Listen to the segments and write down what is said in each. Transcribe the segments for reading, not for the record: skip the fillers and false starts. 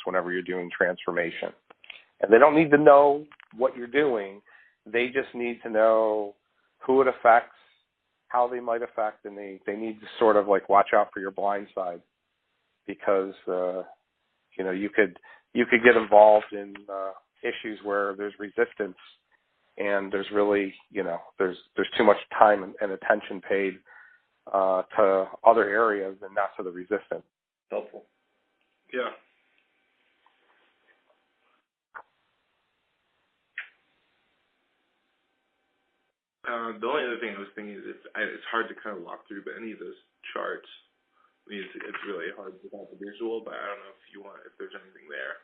whenever you're doing transformation. And they don't need to know what you're doing. They just need to know who it affects, how they might affect, and they need to sort of like watch out for your blind side, because you could get involved in issues where there's resistance, and there's really there's too much time and attention paid to other areas and not to the resistance. Helpful. Yeah. The only other thing I was thinking is it's hard to kind of walk through, but any of those charts, it's really hard without the visual. But I don't know if there's anything there.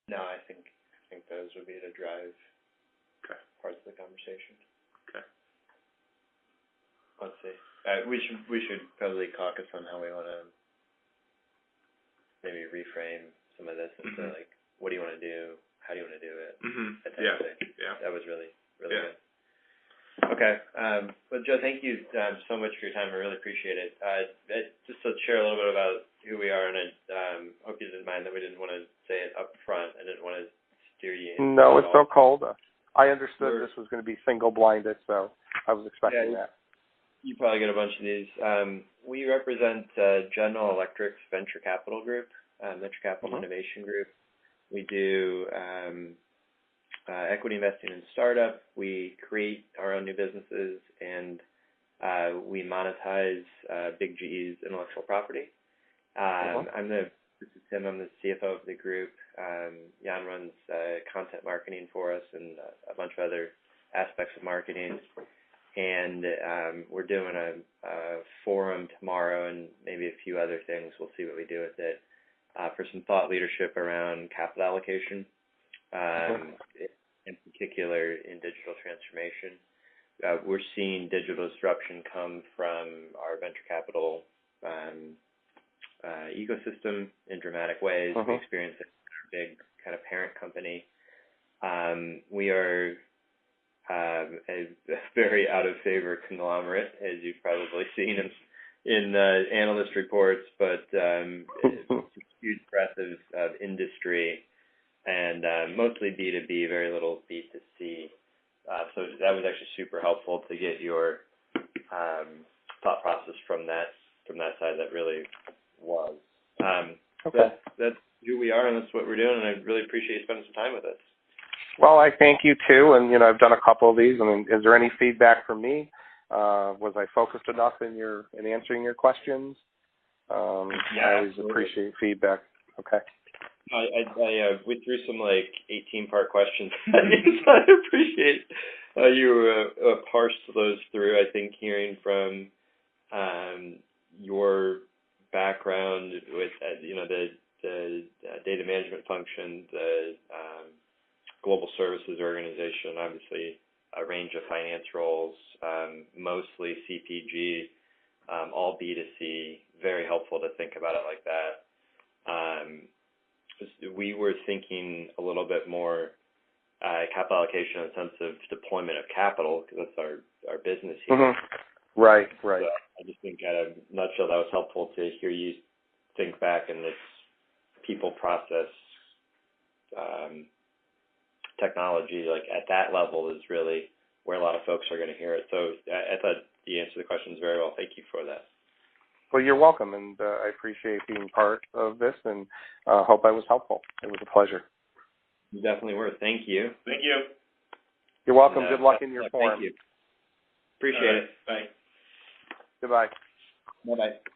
No, I think those would be to drive parts of the conversation. Okay. Let's see. We should probably caucus on how we want to maybe reframe some of this into like, what do you want to do? How do you want to do it? Yeah. That was really good. Okay. Well, Joe, thank you so much for your time. I really appreciate it. Just to share a little bit about who we are, and I hope you didn't mind that we didn't want to say it up front. I didn't want to steer you in. No, it's so cold. I understood this was going to be single-blinded, so I was expecting that. You probably get a bunch of these. We represent General Electric's Venture Capital Group, Venture Capital Innovation Group. We do equity investing in startup. We create our own new businesses, and we monetize Big GE's intellectual property. This is Tim. I'm the CFO of the group. Jan runs content marketing for us and a bunch of other aspects of marketing. And we're doing a forum tomorrow and maybe a few other things. We'll see what we do with it. For some thought leadership around capital allocation, in particular in digital transformation. We're seeing digital disruption come from our venture capital ecosystem in dramatic ways. We experience it in our big kind of parent company. We are a very out-of-favor conglomerate, as you've probably seen in analyst reports, but it's a huge breadth of industry, and mostly B2B, very little B2C. So that was actually super helpful to get your thought process from that side. That really was. That's who we are, and that's what we're doing, and I really appreciate you spending some time with us. Well, I thank you too, and I've done a couple of these. I mean, is there any feedback from me? Was I focused enough in answering your questions? I always appreciate feedback. Okay. We threw some 18-part questions. I appreciate you parsed those through. I think hearing from your background with the data management function, the global services organization, obviously a range of finance roles, mostly CPG, all B2C, very helpful to think about it like that. We were thinking a little bit more capital allocation in the sense of deployment of capital, because that's our business here. Right. So I just think at a nutshell that was helpful to hear you think back, and this people process technology, at that level, is really where a lot of folks are going to hear it. So I thought you answered the questions very well. Thank you for that. Well, you're welcome, and I appreciate being part of this, and hope I was helpful. It was a pleasure. You definitely were. Thank you. Thank you. You're welcome. Good luck in your forum. Thank you. Appreciate it. Bye. Goodbye. Bye-bye.